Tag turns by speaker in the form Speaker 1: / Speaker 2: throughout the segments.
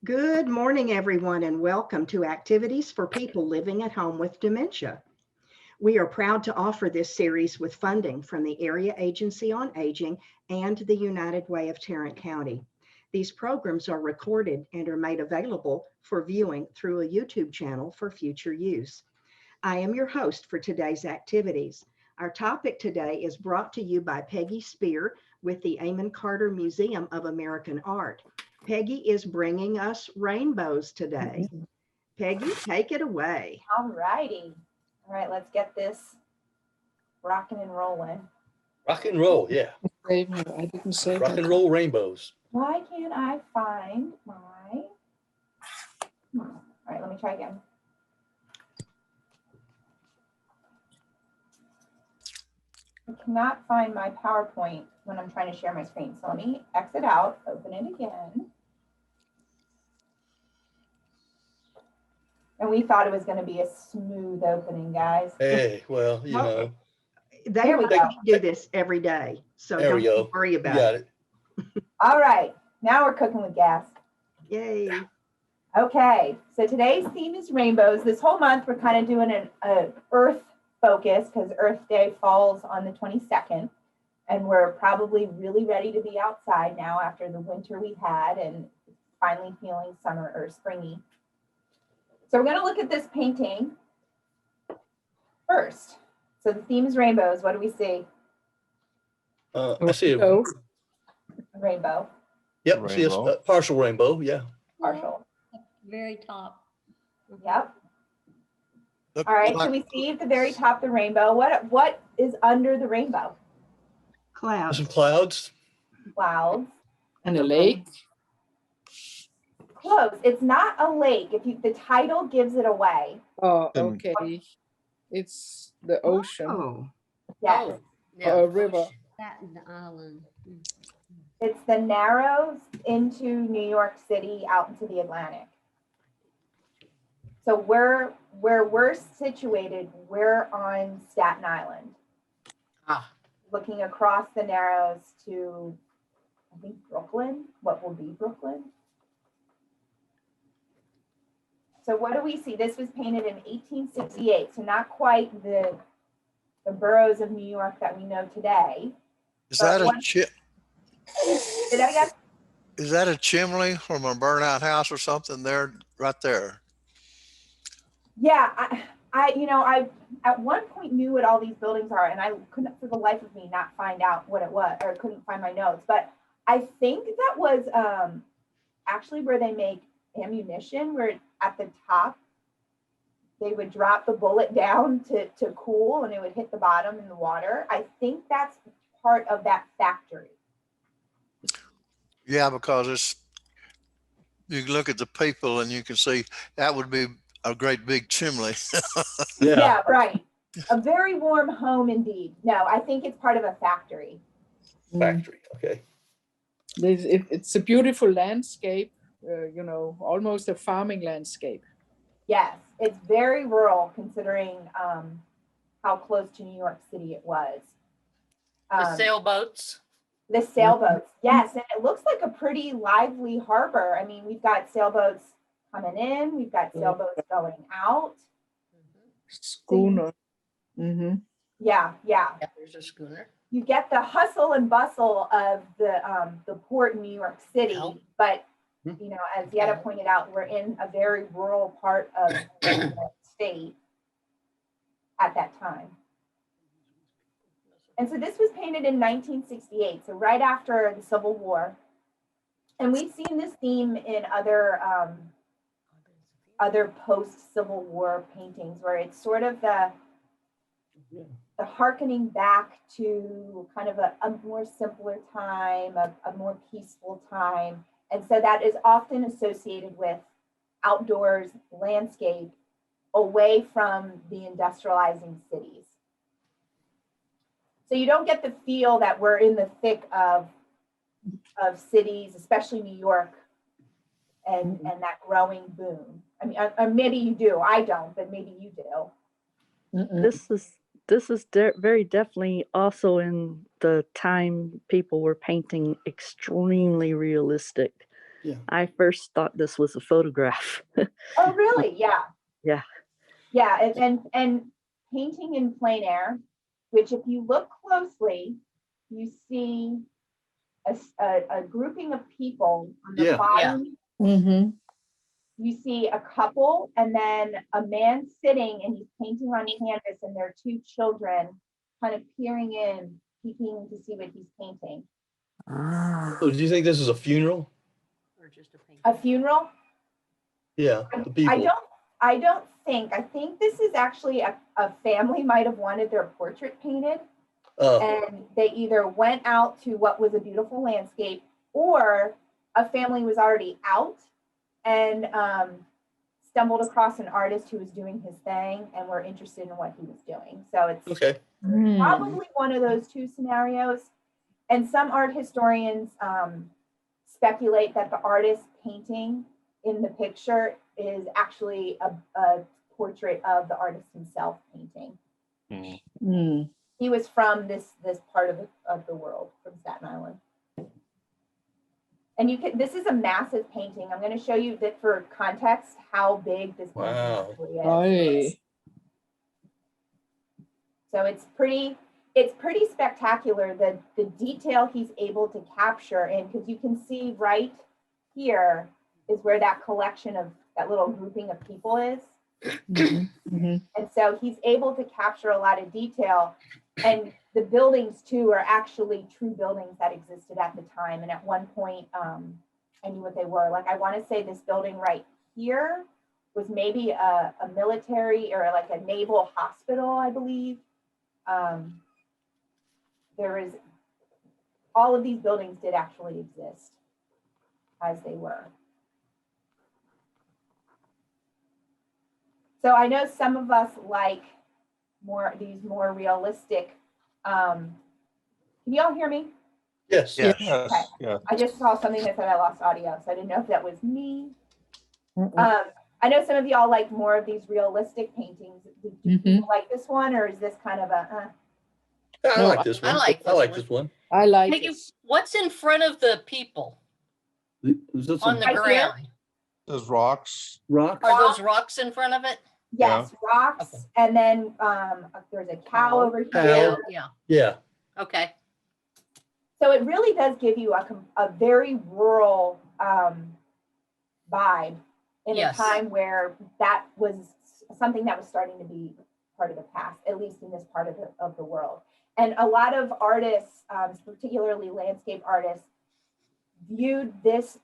Speaker 1: Good morning, everyone, and welcome to Activities for People Living at Home with Dementia. We are proud to offer this series with funding from the Area Agency on Aging and the United Way of Tarrant County. These programs are recorded and are made available for viewing through a YouTube channel for future use. I am your host for today's activities. Our topic today is brought to you by Peggy Spear with the Amon Carter Museum of American Art. Peggy is bringing us rainbows today. Peggy, take it away.
Speaker 2: All righty. All right, let's get this rocking and rolling.
Speaker 3: Rock and roll, yeah.
Speaker 4: I didn't say
Speaker 3: Rock
Speaker 4: that.
Speaker 3: and roll rainbows.
Speaker 2: Why can't I find my... All right, let me try again. I cannot find my PowerPoint when I'm trying to share my screen. So let me exit out, open it again. And we thought it was going to be a smooth opening, guys.
Speaker 3: Hey, well, you know.
Speaker 1: They do this every day, so
Speaker 3: There we
Speaker 1: don't
Speaker 3: go.
Speaker 1: worry
Speaker 3: You
Speaker 1: about
Speaker 3: got
Speaker 1: it.
Speaker 3: it.
Speaker 2: All right, now we're cooking with gas.
Speaker 1: Yay.
Speaker 2: Okay, so today's theme is rainbows. This whole month we're kind of doing an Earth focus because Earth Day falls on the 22nd, and we're probably really ready to be outside now after the winter we had and finally feeling summer or springy. So we're going to look at this painting first. So the theme is rainbows. What do we see?
Speaker 3: I see a
Speaker 4: So,
Speaker 2: Rainbow,
Speaker 3: Yep, I see a
Speaker 5: Rainbow.
Speaker 3: partial rainbow, yeah.
Speaker 2: partial.
Speaker 6: Very top.
Speaker 2: Yep.
Speaker 5: Look,
Speaker 2: All right, so
Speaker 5: like-
Speaker 2: we see at the very top the rainbow. What is under the rainbow?
Speaker 1: Clouds.
Speaker 3: Some clouds.
Speaker 2: Clouds.
Speaker 4: and a lake.
Speaker 2: Close. It's not a lake. The title gives it away.
Speaker 4: Oh,
Speaker 5: Um,
Speaker 4: okay. It's the ocean
Speaker 1: Oh,
Speaker 2: Yes.
Speaker 4: or a river.
Speaker 6: Staten Island.
Speaker 2: It's the Narrows into New York City out into the Atlantic. So where we're situated, we're on Staten Island. Looking across the Narrows to, I think, Brooklyn, what will be Brooklyn. So what do we see? This was painted in 1868, so not quite the boroughs of New York that we know today.
Speaker 5: Is that a
Speaker 2: Say that again?
Speaker 5: is that a chimney from a burnout house or something there, right there?
Speaker 2: Yeah, I at one point knew what all these buildings are, and I couldn't for the life of me not find out what it was, or couldn't find my notes. But I think that was actually where they make ammunition, where at the top they would drop the bullet down to cool, and it would hit the bottom in the water. I think that's part of that factory.
Speaker 5: Yeah, because you can look at the people and you can see that would be a great big chimney.
Speaker 2: Yeah, right. A very warm home indeed. No, I think it's part of a factory.
Speaker 3: Factory, okay.
Speaker 4: It's a beautiful landscape, almost a farming landscape.
Speaker 2: Yes, it's very rural considering how close to New York City it was.
Speaker 7: The sailboats.
Speaker 2: The sailboats, yes, and it looks like a pretty lively harbor. I mean, we've got sailboats coming in, we've got sailboats going out.
Speaker 4: Schooner. Mm-hmm.
Speaker 2: Yeah.
Speaker 7: Yeah, there's a schooner.
Speaker 2: You get the hustle and bustle of the port in New York City,
Speaker 7: Yep.
Speaker 2: but as Yetta pointed out, we're in a very rural part of the state at that time. And so this was painted in 1968, so right after the Civil War. And we've seen this theme in other post-Civil War paintings where it's sort of the hearkening back to kind of a more simpler time, a more peaceful time. And so that is often associated with outdoors, landscape, away from the industrializing cities. So you don't get the feel that we're in the thick of cities, especially New York, and that growing boom. I mean, or maybe you do. I don't, but maybe you do.
Speaker 4: Mm-mm.
Speaker 8: This is very definitely also in the time people were painting extremely realistic.
Speaker 3: Yeah.
Speaker 8: I first thought this was a photograph.
Speaker 2: Oh, really? Yeah.
Speaker 8: Yeah.
Speaker 2: Yeah, and painting in plein air, which if you look closely, you see a grouping of people on the
Speaker 3: Yeah.
Speaker 2: bottom.
Speaker 4: Mm-hmm.
Speaker 2: You see a couple and then a man sitting and he's painting on canvas and there are two children kind of peering in, peeking to see what he's painting.
Speaker 8: Ah.
Speaker 3: So do you think this is a funeral?
Speaker 7: Or just a paint?
Speaker 2: A funeral?
Speaker 3: Yeah, the people.
Speaker 2: I don't think. I think this is actually a family might have wanted their portrait painted. And they either went out to what was a beautiful landscape, or a family was already out and stumbled across an artist who was doing his thing and were interested in what he was doing. So it's
Speaker 3: Okay.
Speaker 2: probably one of those two scenarios. And some art historians speculate that the artist painting in the picture is actually a portrait of the artist himself painting.
Speaker 4: Mm.
Speaker 2: He was from this part of the world, from Staten Island. And this is a massive painting. I'm going to show you that for context, how big this painting
Speaker 3: Wow.
Speaker 2: actually is.
Speaker 4: Aye.
Speaker 2: So it's pretty spectacular, the detail he's able to capture. And because you can see right here is where that collection of that little grouping of people is.
Speaker 4: Mm-hmm.
Speaker 2: And so he's able to capture a lot of detail. And the buildings too are actually true buildings that existed at the time. And at one point, I knew what they were. Like, I want to say this building right here was maybe a military or like a naval hospital, I believe. There is, all of these buildings did actually exist as they were. So I know some of us like these more realistic. Can you all hear me?
Speaker 3: Yes.
Speaker 5: Yes.
Speaker 2: Okay.
Speaker 9: Yeah.
Speaker 2: I just saw something that said I lost audio, so I didn't know if that was me. I know some of y'all like more of these realistic paintings. Do you like this one, or is this kind of a?
Speaker 3: I
Speaker 4: No,
Speaker 3: like this one.
Speaker 7: I like
Speaker 3: I like
Speaker 7: this
Speaker 3: this one.
Speaker 4: I like
Speaker 7: Peggy,
Speaker 4: it.
Speaker 7: what's in front of the people
Speaker 3: Is this
Speaker 7: on
Speaker 3: a
Speaker 7: the
Speaker 2: Right here?
Speaker 7: ground?
Speaker 9: There's rocks.
Speaker 3: rock?
Speaker 7: Are those rocks in front of it?
Speaker 2: Yes, rocks,
Speaker 7: Okay.
Speaker 2: and then there's a cow over here.
Speaker 3: Cow.
Speaker 7: Yeah.
Speaker 3: Yeah.
Speaker 7: Okay.
Speaker 2: So it really does give you a very rural vibe in
Speaker 7: Yes.
Speaker 2: a time where that was something that was starting to be part of the past, at least in this part of the world. And a lot of artists, particularly landscape artists, viewed this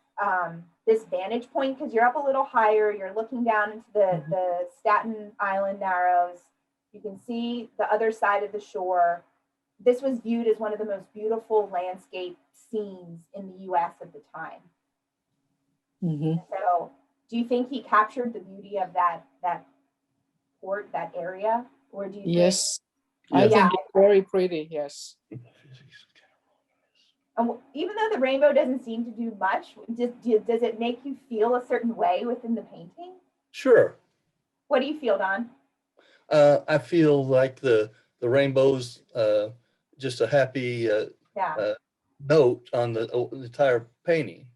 Speaker 2: this vantage point, because you're up a little higher, you're looking down into the Staten Island Narrows. You can see the other side of the shore. This was viewed as one of the most beautiful landscape scenes in the US at the time.
Speaker 4: Mm-hmm.
Speaker 2: So do you think he captured the beauty of that port, that area? Or do you
Speaker 4: Yes,
Speaker 3: Yeah.
Speaker 4: I think it's very pretty. Yes.
Speaker 2: think, even though the rainbow doesn't seem to do much, does it make you feel a certain way within the painting?
Speaker 3: Sure.
Speaker 2: What do you feel, Don?
Speaker 3: I feel like the rainbow's just a happy
Speaker 2: Yeah,
Speaker 3: note on the entire painting.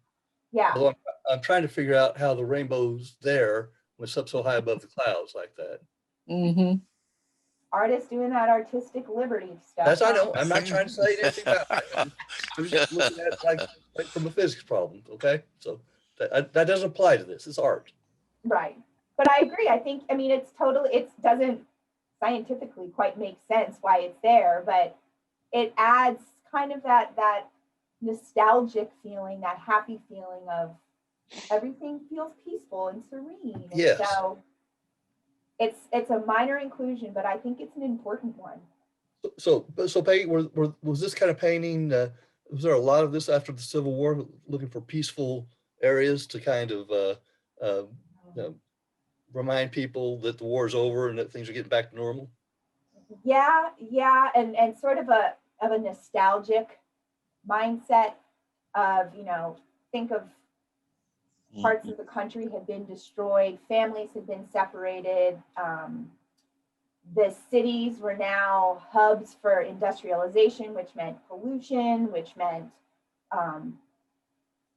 Speaker 2: yeah.
Speaker 3: Although I'm trying to figure out how the rainbow's there when it's up so high above the clouds like that.
Speaker 4: Mm-hmm.
Speaker 2: Artists doing that artistic liberty stuff.
Speaker 3: That's I
Speaker 2: huh?
Speaker 3: know. I'm not trying to say anything about it. I'm just looking at it like from a physics problem. Okay, so that doesn't apply to this. It's art.
Speaker 2: Right. But I agree. I mean, it doesn't scientifically quite make sense why it's there, but it adds kind of that nostalgic feeling, that happy feeling of everything feels peaceful and serene. And
Speaker 3: Yes.
Speaker 2: so it's a minor inclusion, but I think it's an important one.
Speaker 3: So Peggy, was this kind of painting? Was there a lot of this after the Civil War, looking for peaceful areas to kind of remind people that the war's over and that things are getting back to normal?
Speaker 2: Yeah, and sort of a nostalgic mindset of, think of parts of the country had been destroyed, families had been separated, the cities were now hubs for industrialization, which meant pollution, which meant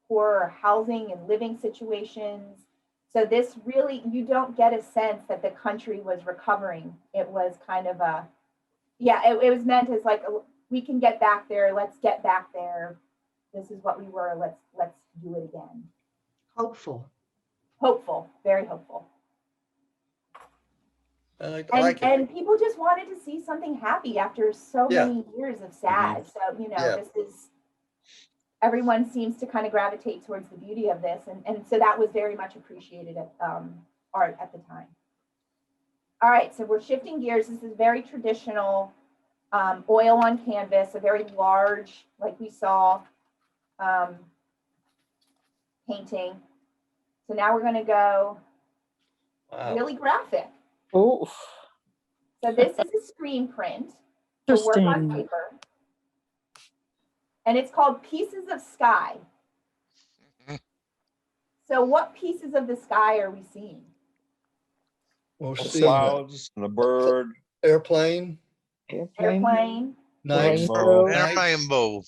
Speaker 2: poor housing and living situations. So this really, you don't get a sense that the country was recovering. It was kind of a, yeah, it was meant as like, we can get back there. Let's get back there. This is what we were. Let's do it again.
Speaker 1: Hopeful.
Speaker 2: Hopeful, very hopeful.
Speaker 3: I like it.
Speaker 2: And people just wanted to see something happy after so
Speaker 3: Yeah.
Speaker 2: many years of sad. So, you know,
Speaker 3: Yeah.
Speaker 2: this is, everyone seems to kind of gravitate towards the beauty of this. And so that was very much appreciated at art at the time. All right, so we're shifting gears. This is very traditional oil on canvas, a very large, like we saw, painting. So now we're gonna go
Speaker 3: Wow.
Speaker 2: really graphic.
Speaker 4: Oh,
Speaker 2: So this is a screen print to work on
Speaker 8: Interesting.
Speaker 2: paper. And it's called Pieces of Sky. So what pieces of the sky are we seeing?
Speaker 3: We're
Speaker 9: The
Speaker 3: seeing an
Speaker 9: clouds and a bird.
Speaker 3: airplane,
Speaker 4: airplane,
Speaker 2: Airplane,
Speaker 3: nights,
Speaker 9: Rainbow.
Speaker 5: And a
Speaker 3: nights.
Speaker 5: rainbow.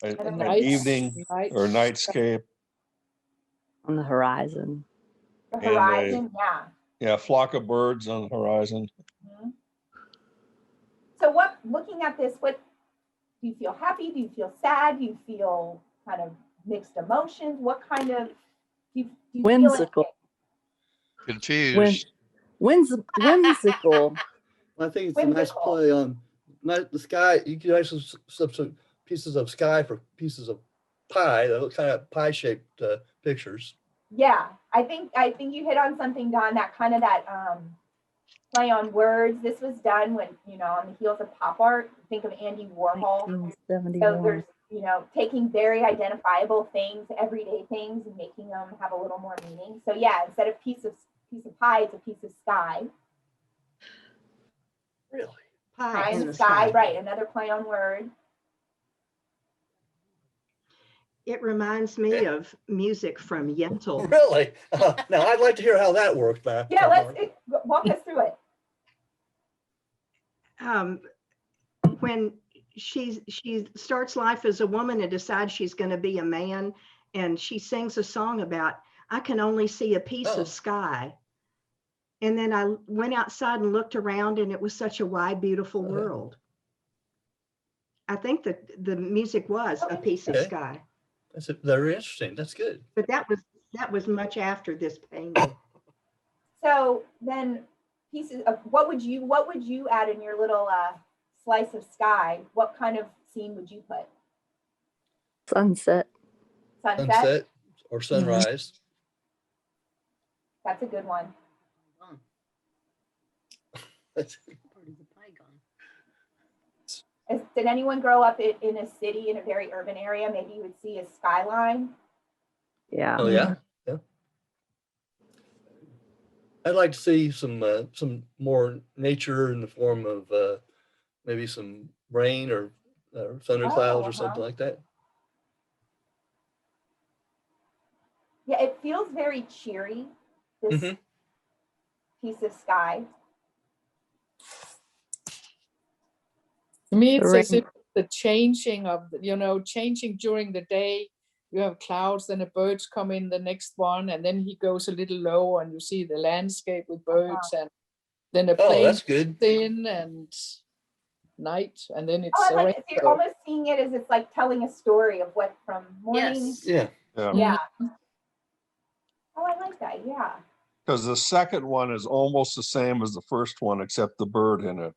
Speaker 9: An
Speaker 4: nights,
Speaker 9: evening or nightscape.
Speaker 8: On the horizon.
Speaker 2: the
Speaker 9: And a-
Speaker 2: horizon, yeah.
Speaker 9: Yeah, flock of birds on the horizon.
Speaker 2: Mhm. So what, looking at this, what, do you feel happy? Do you feel sad? Do you feel kind of mixed emotions? What kind of, do you feel
Speaker 8: Whimsical.
Speaker 5: Confused.
Speaker 8: Whimsical.
Speaker 3: I think it's a nice
Speaker 2: Whimsical.
Speaker 3: play on the sky. You can actually substitute pieces of sky for pieces of pie. They look kind of pie-shaped pictures.
Speaker 2: Yeah, I think you hit on something, Don, that kind of that play on words. This was done when, you know, on the heels of pop art. Think of Andy Warhol. So
Speaker 8: 1971.
Speaker 2: there's, you know, taking very identifiable things, everyday things, and making them have a little more meaning. So yeah, instead of piece of pie, it's a piece of sky.
Speaker 3: Really?
Speaker 1: Pie
Speaker 2: Pie
Speaker 1: in
Speaker 2: in
Speaker 1: the
Speaker 2: the sky,
Speaker 1: sky.
Speaker 2: right? Another play on word.
Speaker 1: It reminds me of music from Yentl.
Speaker 3: Really? Now I'd like to hear how that worked, Matt.
Speaker 2: Yeah, walk us through it.
Speaker 1: When she starts life as a woman and decides she's going to be a man, and she sings a song about, I can only see a piece
Speaker 3: Oh.
Speaker 1: of sky. And then I went outside and looked around, and it was such a wide, beautiful
Speaker 3: Okay.
Speaker 1: world. I think that the music was a piece of
Speaker 3: Okay.
Speaker 1: sky,
Speaker 3: That's very interesting. That's good.
Speaker 1: but that was much after this painting.
Speaker 2: So then pieces of what would you add in your little slice of sky? What kind of scene would you put?
Speaker 8: Sunset.
Speaker 2: Sunset?
Speaker 3: Sunset or sunrise.
Speaker 2: That's a good one.
Speaker 3: That's-
Speaker 6: Part of the pie gone.
Speaker 2: Did anyone grow up in a city, in a very urban area? Maybe you would see a skyline.
Speaker 8: Yeah.
Speaker 3: Oh yeah, yeah. I'd like to see some more nature in the form of maybe some rain or thunderclouds or something like that.
Speaker 2: Yeah, it feels very cheery, this
Speaker 3: Mhm.
Speaker 2: piece of sky.
Speaker 4: To me,
Speaker 8: The
Speaker 4: it's as
Speaker 8: rain-
Speaker 4: if the changing of, changing during the day. You have clouds, then the birds come in the next one, and then he goes a little low, and you see the landscape with birds, and then the
Speaker 3: Oh,
Speaker 4: plane
Speaker 3: that's good.
Speaker 4: thin and night, and then it's
Speaker 2: Oh, I
Speaker 4: a
Speaker 2: like it. So you're
Speaker 4: rainbow.
Speaker 2: almost seeing it as it's like telling a story of what from morning.
Speaker 6: Yes.
Speaker 3: Yeah.
Speaker 2: Yeah. Oh, I like that. Yeah.
Speaker 9: Because the second one is almost the same as the first one, except the bird in it.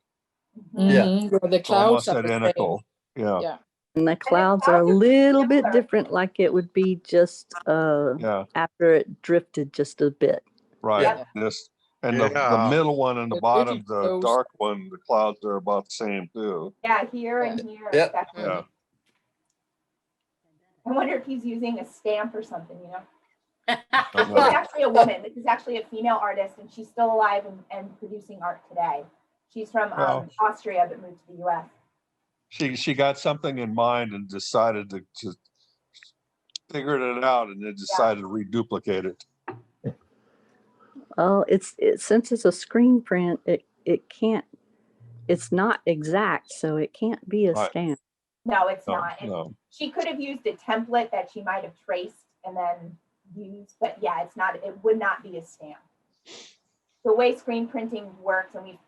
Speaker 2: Mhm.
Speaker 3: Yeah.
Speaker 4: Mhm, the
Speaker 9: It's almost
Speaker 4: clouds are the same.
Speaker 9: identical. Yeah,
Speaker 4: Yeah.
Speaker 8: And the clouds are a
Speaker 2: clouds are
Speaker 8: little bit
Speaker 2: similar.
Speaker 8: different, like it would be just
Speaker 9: yeah,
Speaker 8: after it drifted just a bit.
Speaker 9: right.
Speaker 2: Yeah.
Speaker 9: This and the
Speaker 5: Yeah.
Speaker 9: middle one and the
Speaker 4: It's
Speaker 9: bottom,
Speaker 4: really
Speaker 9: the
Speaker 4: close.
Speaker 9: dark one, the clouds are about the same too.
Speaker 2: Yeah, here and here.
Speaker 3: Yeah.
Speaker 2: Especially.
Speaker 9: Yeah.
Speaker 2: I wonder if he's using a stamp or something, you know?
Speaker 9: I
Speaker 2: This is
Speaker 9: know.
Speaker 2: actually a woman. This is actually a female artist, and she's still alive and producing art today. She's from
Speaker 9: Wow.
Speaker 2: Austria, but moved to the US.
Speaker 9: She got something in mind and decided to figured it out and then decided to reduplicate it.
Speaker 8: Well, since it's a screen print, it can't. It's not exact, so it can't be a
Speaker 9: Right.
Speaker 8: stamp.
Speaker 2: No, it's
Speaker 9: No,
Speaker 2: not.
Speaker 9: no.
Speaker 2: She could have used a template that she might have traced and then used, but yeah, it's not, it would not be a stamp. The way screen printing works, and we've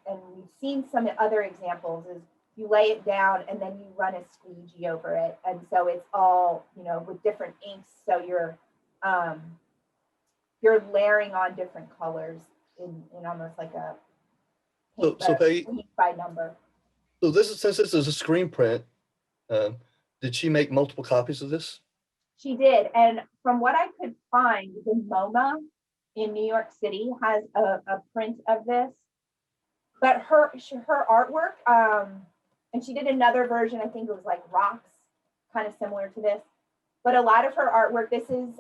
Speaker 2: seen some other examples, is you lay it down and then you run a squeegee over it. And so it's all, you know, with different inks. So you're layering on different colors in almost like a
Speaker 3: So Peggy,
Speaker 2: paint by number.
Speaker 3: so since this is a screen print, did she make multiple copies of this?
Speaker 2: She did. And from what I could find, the MoMA in New York City has a print of this. But her artwork, and she did another version, I think it was like rocks, kind of similar to this. But a lot of her artwork, this is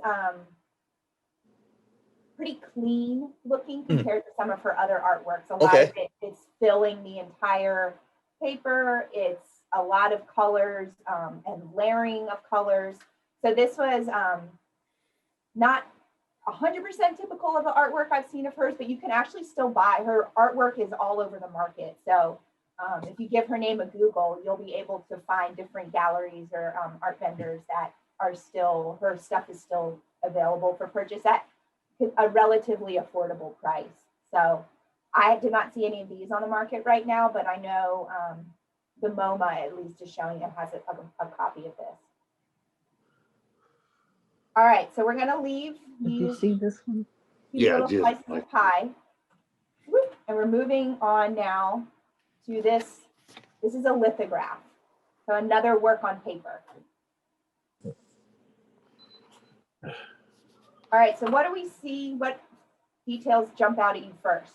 Speaker 2: pretty clean looking compared to some of her other artworks. A lot of it, it's filling the entire paper. It's a lot of colors and layering of colors. So this was not 100% typical of the artwork I've seen of hers, but you can actually still buy her artwork is all over the market. So if you give her name a Google, you'll be able to find different galleries or art vendors that are still, her stuff is still available for purchase at a relatively affordable price. So I did not see any of these on the market right now, but I know the MoMA at least is showing it has a copy of this. All right, so we're gonna leave
Speaker 8: Did you see this one?
Speaker 2: these little slices of pie. Whoop, and we're moving on now to this. This is a lithograph. So another work on paper. All right, so what do we see? What details jump out at you first?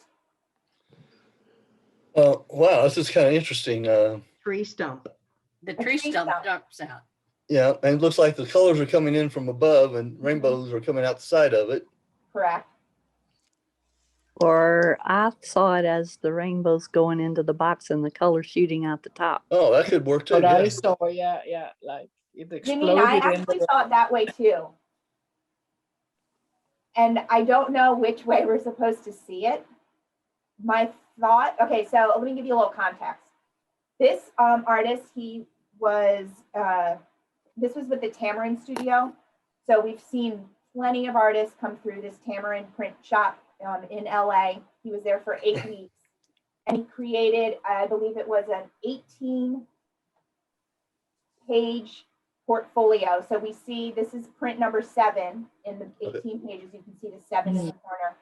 Speaker 3: Wow, this is kind of interesting.
Speaker 1: Tree stump.
Speaker 7: The tree stump jumps out.
Speaker 3: Yeah, and it looks like the colors are coming in from above and rainbows are coming out the side of it.
Speaker 2: Correct.
Speaker 8: Or I saw it as the rainbows going into the box and the color shooting out the top.
Speaker 3: Oh, that could work too.
Speaker 4: But
Speaker 3: Yeah.
Speaker 4: I saw, yeah, like it
Speaker 2: You mean, I
Speaker 4: exploded in
Speaker 2: actually
Speaker 4: the,
Speaker 2: saw it that way too. And I don't know which way we're supposed to see it. My thought, okay, so let me give you a little context. This artist, he was, this was with the Tamarind Studio. So we've seen plenty of artists come through this Tamarind print shop in LA. He was there for 8 weeks. And he created, I believe it was an 18-page portfolio. So we see this is print number 7 in the 18 pages. You can see the 7 in the corner.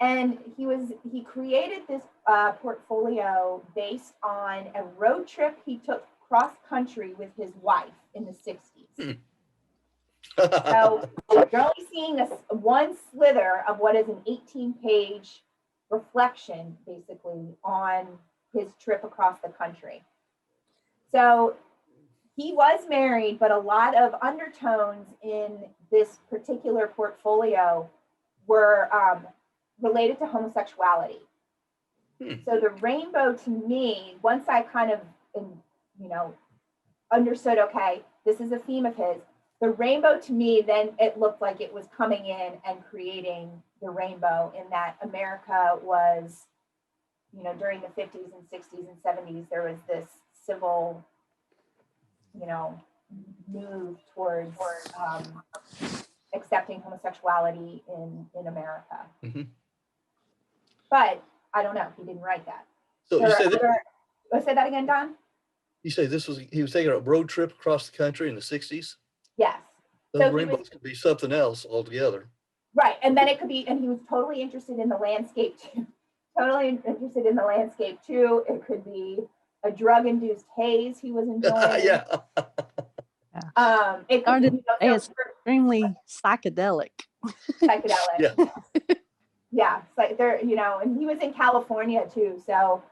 Speaker 2: And he created this portfolio based on a road trip he took cross country with his wife in the 60s. So you're only seeing one slither of what is an 18-page reflection, basically, on his trip across the country. So he was married, but a lot of undertones in this particular portfolio were related to homosexuality. So the rainbow, to me, once I kind of, understood, okay, this is a theme of his, the rainbow to me, then it looked like it was coming in and creating the rainbow, in that America was, during the 50s and 60s and 70s, there was this civil, move towards accepting homosexuality in America.
Speaker 3: Mm-hmm.
Speaker 2: But I don't know, he didn't write that.
Speaker 3: So you said
Speaker 2: Say that again, Don?
Speaker 3: You say he was taking a road trip across the country in the 60s?
Speaker 2: Yes.
Speaker 3: Those rainbows could be something else altogether.
Speaker 2: Right, and then it could be, and he was totally interested in the landscape too. It could be a drug-induced haze he was enjoying.
Speaker 3: Yeah.
Speaker 2: It could be,
Speaker 8: it's extremely psychedelic.
Speaker 2: Psychedelic.
Speaker 3: Yeah.
Speaker 2: Yeah, it's like there, and he was in California too. So,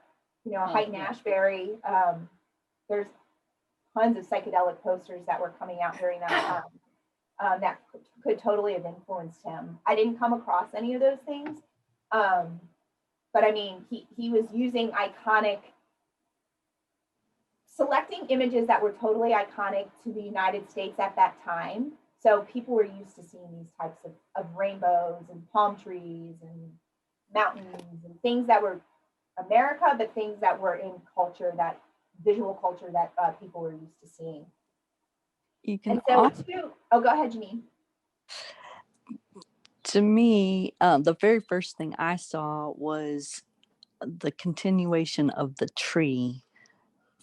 Speaker 2: Heighton Ashbury, there's tons of psychedelic posters that were coming out during that time that could totally have influenced him. I didn't come across any of those things. But I mean, he was using selecting images that were totally iconic to the United States at that time. So people were used to seeing these types of rainbows and palm trees and mountains and things that were America, but things that were in culture that visual culture that people were used to seeing.
Speaker 8: You can
Speaker 2: And so too, oh, go ahead, Janine.
Speaker 8: To me, the very first thing I saw was the continuation of the tree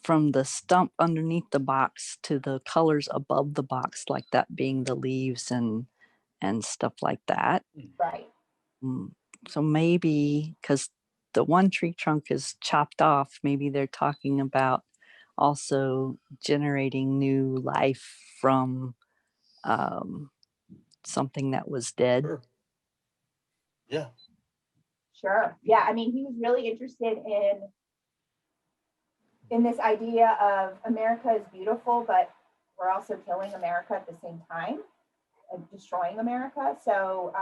Speaker 8: from the stump underneath the box to the colors above the box, like that being the leaves and stuff like that.
Speaker 2: Right.
Speaker 8: So maybe because the one tree trunk is chopped off, maybe they're talking about also generating new life from something that was dead.
Speaker 3: Sure. Yeah.
Speaker 2: Sure. Yeah. I mean, he was really interested in this idea of America is beautiful, but we're also killing America at the same time and destroying America. So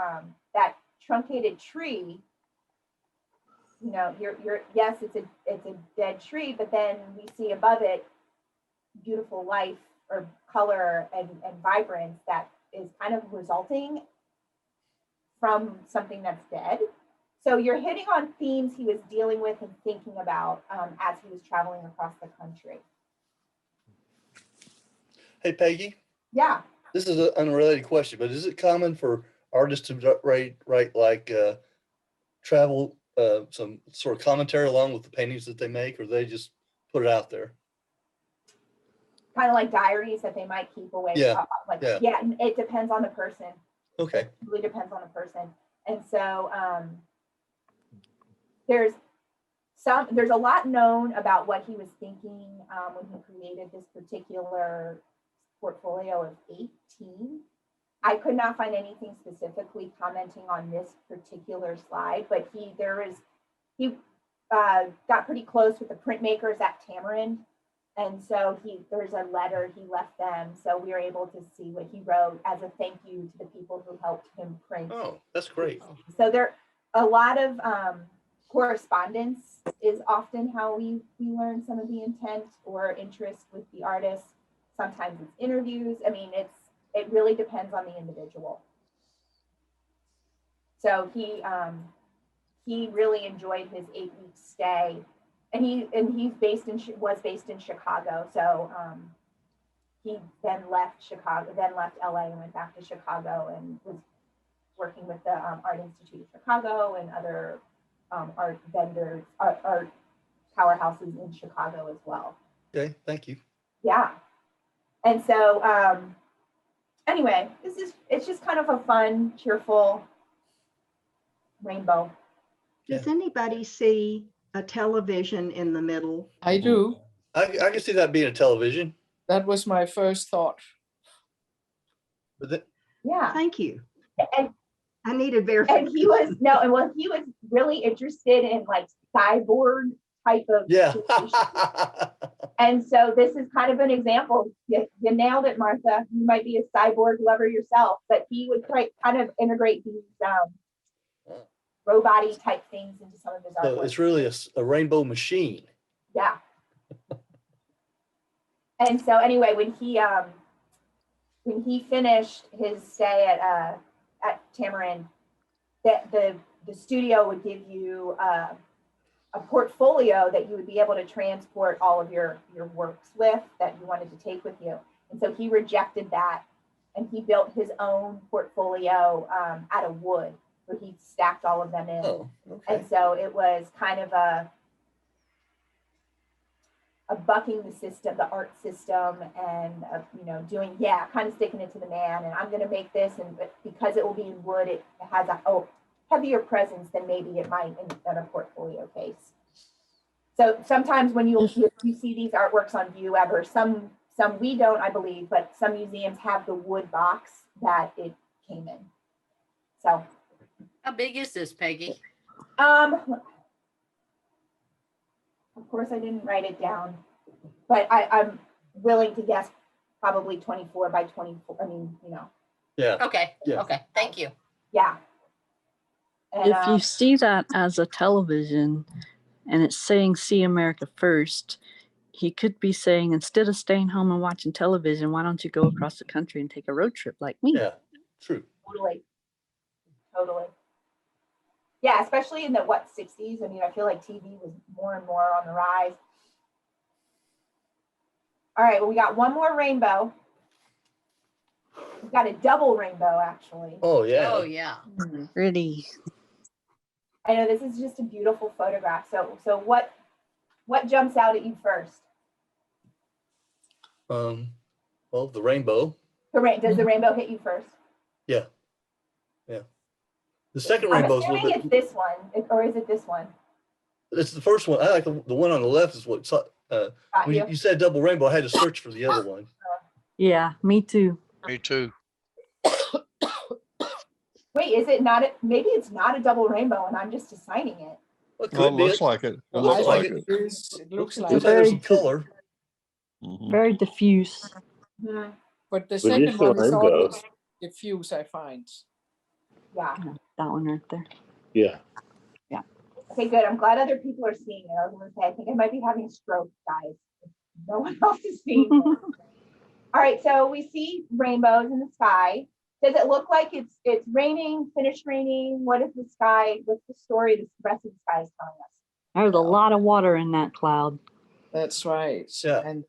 Speaker 2: that truncated tree, you know, you're yes, it's a dead tree, but then we see above it beautiful life or color and vibrance that is kind of resulting from something that's dead. So you're hitting on themes he was dealing with and thinking about as he was traveling across the country.
Speaker 3: Hey, Peggy,
Speaker 2: Yeah.
Speaker 3: this is an unrelated question, but is it common for artists to write like travel, some sort of commentary along with the paintings that they make, or they just put it out there?
Speaker 2: Kind of like diaries that they might keep away.
Speaker 3: Yeah.
Speaker 2: Yeah, it depends on the person.
Speaker 3: Okay.
Speaker 2: It really depends on the person. And so there's a lot known about what he was thinking when he created this particular portfolio of 18. I could not find anything specifically commenting on this particular slide, but he got pretty close with the printmakers at Tamarind. And so there's a letter he left them. So we were able to see what he wrote as a thank you to the people who helped him print.
Speaker 3: Oh, that's great.
Speaker 2: So there a lot of correspondence is often how we learn some of the intent or interest with the artist. Sometimes it's interviews. I mean, it really depends on the individual. So he really enjoyed his 8-week stay, and was based in Chicago. So he then left Chicago, then left LA and went back to Chicago and was working with the Art Institute of Chicago and other art vendors, art powerhouses in Chicago as well.
Speaker 3: Okay, thank you.
Speaker 2: Yeah. And so anyway, it's just kind of a fun, cheerful rainbow.
Speaker 1: Does anybody see a television in the middle?
Speaker 4: I do.
Speaker 3: I can see that being a television.
Speaker 4: That was my first thought.
Speaker 3: But then,
Speaker 2: Yeah.
Speaker 1: Thank you.
Speaker 2: And
Speaker 1: I needed verification.
Speaker 2: he was really interested in like cyborg type of
Speaker 3: yeah.
Speaker 2: And so this is kind of an example. You nailed it, Martha. You might be a cyborg lover yourself, but he would kind of integrate these robot-y type things into some of his artwork.
Speaker 3: So it's really a rainbow machine.
Speaker 2: Yeah. And so anyway, when he finished his stay at Tamarind, the studio would give you a portfolio that you would be able to transport all of your works with that you wanted to take with you. And so he rejected that, and he built his own portfolio out of wood, where he stacked all of them in.
Speaker 3: Oh, okay.
Speaker 2: And so it was kind of a bucking the system, the art system, and doing, kind of sticking it to the man. And I'm going to make this, and because it will be in wood, it has a heavier presence than maybe it might in a portfolio case. So sometimes when you see these artworks on view, some we don't, I believe, but some museums have the wood box that it came in. So
Speaker 7: How big is this, Peggy?
Speaker 2: of course I didn't write it down, but I'm willing to guess probably 24 by 24. I mean,
Speaker 3: Yeah.
Speaker 7: Okay.
Speaker 3: Yeah.
Speaker 7: Okay. Thank you.
Speaker 2: Yeah. And,
Speaker 8: If you see that as a television and it's saying "See America First," he could be saying, instead of staying home and watching television, why don't you go across the country and take a road trip like me?
Speaker 3: Yeah, true.
Speaker 2: Totally. Yeah, especially in the 60s. I mean, I feel like TV was more and more on the rise. All right, well, we got one more rainbow. We've got a double rainbow, actually.
Speaker 3: Oh, yeah.
Speaker 7: Oh, yeah.
Speaker 8: Pretty.
Speaker 2: I know this is just a beautiful photograph. So what jumps out at you first?
Speaker 3: Well, the rainbow.
Speaker 2: Does the rainbow hit you first?
Speaker 3: Yeah. Yeah. The second
Speaker 2: I'm
Speaker 3: rainbow is a
Speaker 2: assuming
Speaker 3: little
Speaker 2: it's
Speaker 3: bit,
Speaker 2: this one, or is it this one?
Speaker 3: it's the first one. I like the one on the left is what,
Speaker 2: Got
Speaker 3: when
Speaker 2: you.
Speaker 3: you said double rainbow, I had to search for the other one.
Speaker 8: Yeah, me too.
Speaker 5: Me too.
Speaker 2: Wait, is it not? Maybe it's not a double rainbow, and I'm just assigning it.
Speaker 3: Well, it
Speaker 9: Well, it
Speaker 3: could be
Speaker 9: looks
Speaker 3: it.
Speaker 9: like it. It
Speaker 3: Well,
Speaker 9: looks
Speaker 3: I
Speaker 9: like
Speaker 3: think
Speaker 9: it.
Speaker 4: It looks like
Speaker 3: Looks like there's some
Speaker 8: Very
Speaker 3: color.
Speaker 9: Mhm.
Speaker 8: Very diffuse.
Speaker 2: Mhm.
Speaker 4: But the
Speaker 10: But
Speaker 4: second
Speaker 10: it's the
Speaker 4: one is
Speaker 10: rainbow.
Speaker 4: always diffuse, I find.
Speaker 2: Yeah.
Speaker 8: That one right there.
Speaker 10: Yeah.
Speaker 2: Okay, good. I'm glad other people are seeing it. I was going to say, I think I might be having a stroke, guys. No one else is seeing it. All right, so we see rainbows in the sky. Does it look like it's raining, finished raining? What is the sky? What's the story the rest of the sky is telling us?
Speaker 8: There's a lot of water in that cloud.
Speaker 4: That's right.
Speaker 3: Yeah.
Speaker 4: And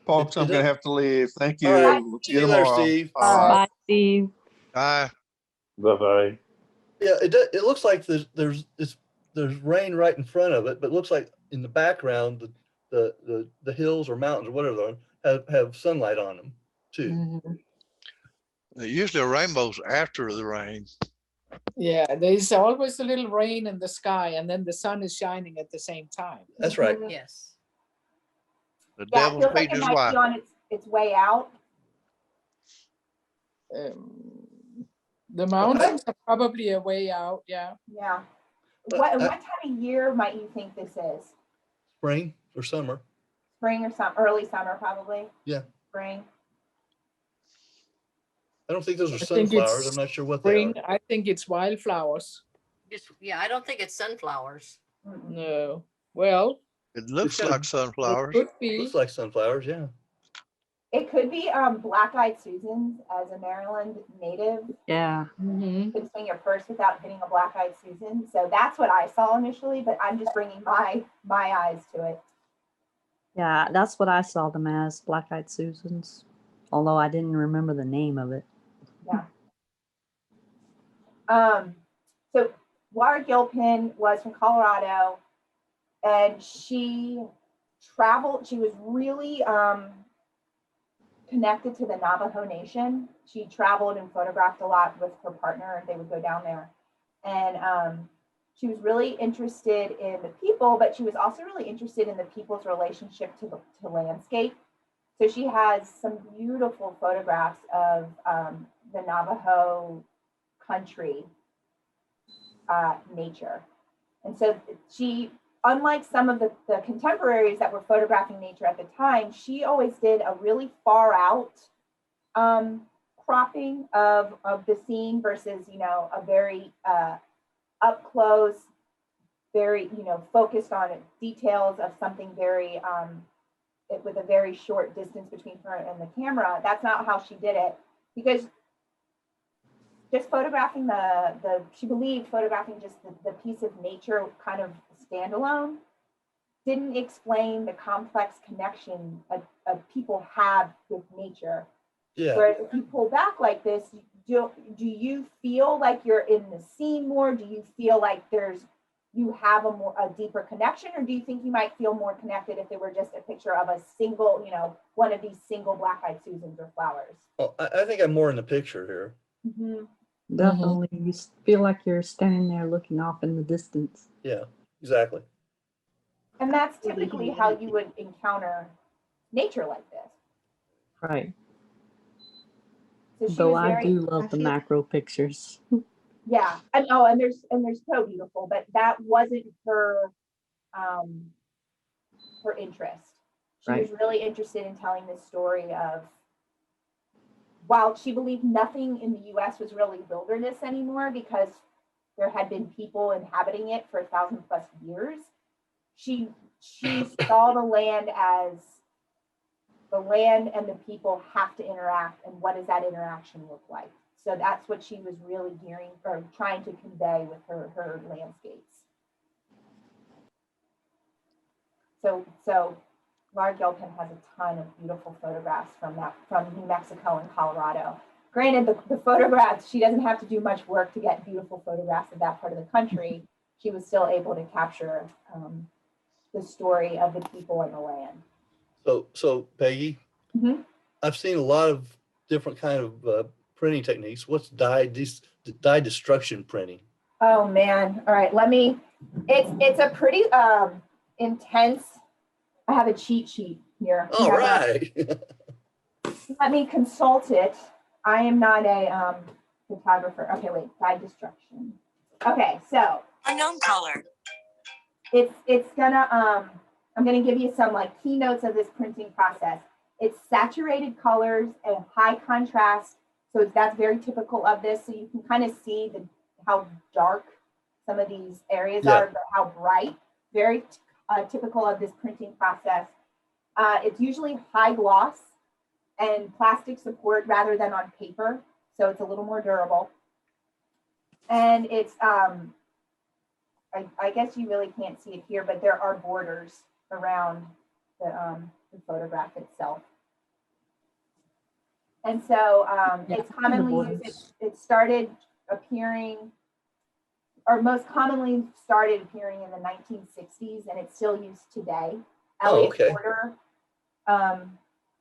Speaker 9: Folks, I'm
Speaker 3: It-
Speaker 9: gonna have to leave. Thank you.
Speaker 3: All right.
Speaker 9: We'll see
Speaker 3: See
Speaker 9: you
Speaker 3: you later,
Speaker 9: tomorrow.
Speaker 3: Steve.
Speaker 9: Bye.
Speaker 8: Bye, Steve.
Speaker 5: Bye.
Speaker 10: Bye-bye.
Speaker 3: Yeah, it looks like there's rain right in front of it, but it looks like in the background the hills or mountains or whatever they are have sunlight on them too.
Speaker 4: Mhm.
Speaker 5: Usually a rainbow's after the rain.
Speaker 4: Yeah, there's always a little rain in the sky, and then the sun is shining at the same time.
Speaker 3: That's right.
Speaker 7: Yes.
Speaker 5: The
Speaker 2: Yeah, it
Speaker 5: devil's
Speaker 2: feels like
Speaker 5: feet
Speaker 2: it
Speaker 5: is
Speaker 2: might
Speaker 5: wide.
Speaker 2: be on its way out.
Speaker 4: The mountains are probably a way out. Yeah.
Speaker 2: Yeah.
Speaker 3: But
Speaker 2: What time of year might you think this is?
Speaker 3: Spring or summer.
Speaker 2: Spring or early summer, probably?
Speaker 3: Yeah.
Speaker 2: Spring.
Speaker 3: I don't think those are
Speaker 4: I think
Speaker 3: sunflowers.
Speaker 4: it's
Speaker 3: I'm not sure what they are.
Speaker 4: Spring. I think it's wildflowers.
Speaker 7: Yeah, I don't think it's sunflowers.
Speaker 2: Mm-mm.
Speaker 4: No. Well,
Speaker 5: It looks
Speaker 3: It
Speaker 5: like
Speaker 4: it
Speaker 5: sunflowers.
Speaker 4: could be.
Speaker 3: Looks like sunflowers, yeah.
Speaker 2: It could be black-eyed Susans. As a Maryland native,
Speaker 8: Yeah.
Speaker 4: Mhm.
Speaker 2: you can swing your purse without hitting a black-eyed Susan. So that's what I saw initially, but I'm just bringing my eyes to it.
Speaker 8: Yeah, that's what I saw them as, black-eyed Susans. Although I didn't remember the name of it.
Speaker 2: Yeah. So Juar Gilpin was from Colorado, and she traveled. She was really connected to the Navajo Nation. She traveled and photographed a lot with her partner. They would go down there, and she was really interested in the people, but she was also really interested in the people's relationship to landscape. So she has some beautiful photographs of the Navajo country nature. And so she, unlike some of the contemporaries that were photographing nature at the time, she always did a really far out cropping of the scene versus, a very up close, very, focused on details of something very, with a very short distance between her and the camera. That's not how she did it, because just photographing she believed photographing just the piece of nature kind of standalone didn't explain the complex connection of people have with nature.
Speaker 3: Yeah.
Speaker 2: Whereas if you pull back like this, do you feel like you're in the scene more? Do you feel like you have a deeper connection, or do you think you might feel more connected if it were just a picture of a single, one of these single black-eyed Susans or flowers?
Speaker 3: Well, I think I'm more in the picture here.
Speaker 2: Mm-hmm.
Speaker 8: Definitely. You feel like you're standing there looking off in the distance.
Speaker 3: Yeah, exactly.
Speaker 2: And that's typically how you would encounter nature like this.
Speaker 8: Right.
Speaker 2: So she
Speaker 8: Though
Speaker 2: was
Speaker 8: I
Speaker 2: very,
Speaker 8: do love the macro pictures.
Speaker 2: yeah, and they're so beautiful, but that wasn't her her interest. She was really interested in telling this story of, while she believed nothing in the US was really wilderness anymore because there had been people inhabiting it for 1,000+ years, she saw the land as the land and the people have to interact, and what does that interaction look like? So that's what she was really gearing or trying to convey with her landscapes. So Juar Gilpin has a ton of beautiful photographs from New Mexico and Colorado. Granted, the photographs, she doesn't have to do much work to get beautiful photographs of that part of the country. She was still able to capture the story of the people and the land.
Speaker 3: So Peggy,
Speaker 2: Mhm.
Speaker 3: I've seen a lot of different kind of printing techniques. What's dye destruction printing?
Speaker 2: Oh man. All right. It's a pretty intense. I have a cheat sheet here.
Speaker 3: All right.
Speaker 2: Let me consult it. I am not a photographer. Okay, wait, dye destruction. Okay, so
Speaker 10: Unknown color.
Speaker 2: it's gonna I'm gonna give you some like keynotes of this printing process. It's saturated colors and high contrast. So that's very typical of this. So you can kind of see how dark some of these areas are, but how bright. Very typical of this printing process. It's usually high gloss and plastic support rather than on paper. So it's a little more durable. And it's, I guess you really can't see it here, but there are borders around the photograph itself. And so it's commonly used, it started appearing, or most commonly started appearing in the 1960s, and it's still used today. Elliot Porter, I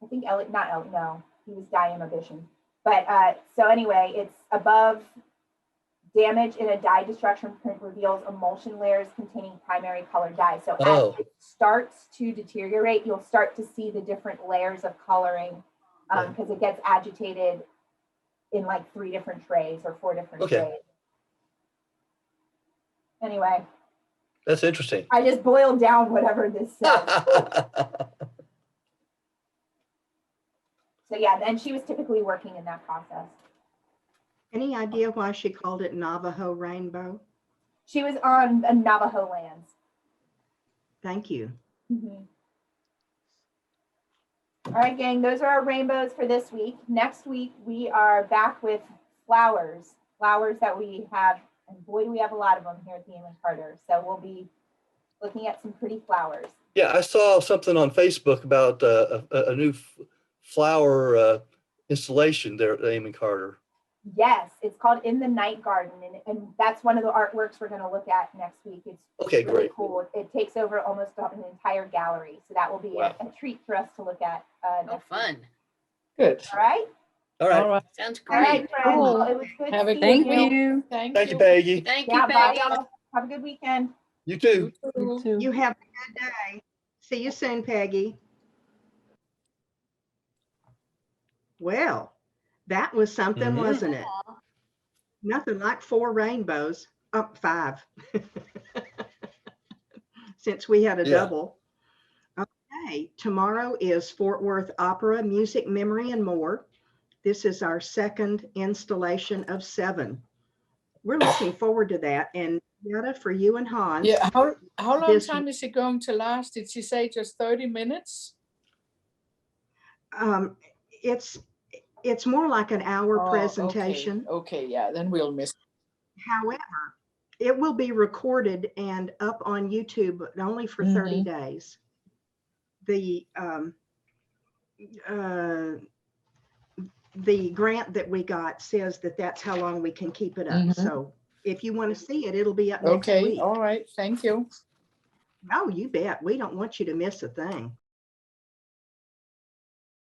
Speaker 2: think Elliot, not Elliot, no, he was diamond. But so anyway, it's above damage in a dye destruction print reveals emulsion layers containing primary color dye. So as it starts to deteriorate, you'll start to see the different layers of coloring because it gets agitated in like 3 different trays or 4 different trays. Anyway.
Speaker 3: That's interesting.
Speaker 2: I just boiled down whatever this says. So yeah, and she was typically working in that process.
Speaker 1: Any idea why she called it Navajo Rainbow?
Speaker 2: She was on the Navajo lands.
Speaker 1: Thank you.
Speaker 2: Mm-hmm. All right, gang, those are our rainbows for this week. Next week, we are back with flowers that we have, and boy, do we have a lot of them here at the Amon Carter. So we'll be looking at some pretty flowers.
Speaker 3: Yeah, I saw something on Facebook about a new flower installation there at Amon Carter.
Speaker 2: Yes, it's called In the Night Garden, and that's one of the artworks we're going to look at next week. It's really
Speaker 3: great.
Speaker 2: Cool. It takes over almost an entire gallery, so that will be a treat for us to look at next
Speaker 7: fun.
Speaker 2: week.
Speaker 4: Good.
Speaker 2: All right.
Speaker 3: All right.
Speaker 7: Sounds
Speaker 2: All right,
Speaker 7: great.
Speaker 2: friends.
Speaker 4: Cool.
Speaker 2: Well, it was good.
Speaker 4: Have a
Speaker 2: seeing
Speaker 4: good
Speaker 2: you.
Speaker 4: week.
Speaker 3: Thank you, Peggy.
Speaker 7: Thank
Speaker 2: Yeah,
Speaker 7: you,
Speaker 2: bye,
Speaker 7: Peggy.
Speaker 2: y'all. Have a good weekend.
Speaker 3: You too.
Speaker 4: You too.
Speaker 1: You have a good day. See you soon, Peggy. Well, that was something, wasn't it? Nothing like 4 rainbows. Up 5. Since we had a double. Okay, tomorrow is Fort Worth Opera, Music, Memory, and More. This is our second installation of 7. We're looking forward to that. And Yetta, for you and Hans.
Speaker 4: Yeah, how long time is it going to last? Did she say just 30 minutes?
Speaker 1: It's more like an hour presentation.
Speaker 4: Okay, yeah, then we'll miss.
Speaker 1: However, it will be recorded and up on YouTube, but only for 30 days. The grant that we got says that that's how long we can keep it up. So if you want to see it, it'll be up next week.
Speaker 4: All right, thank you.
Speaker 1: Oh, you bet. We don't want you to miss a thing.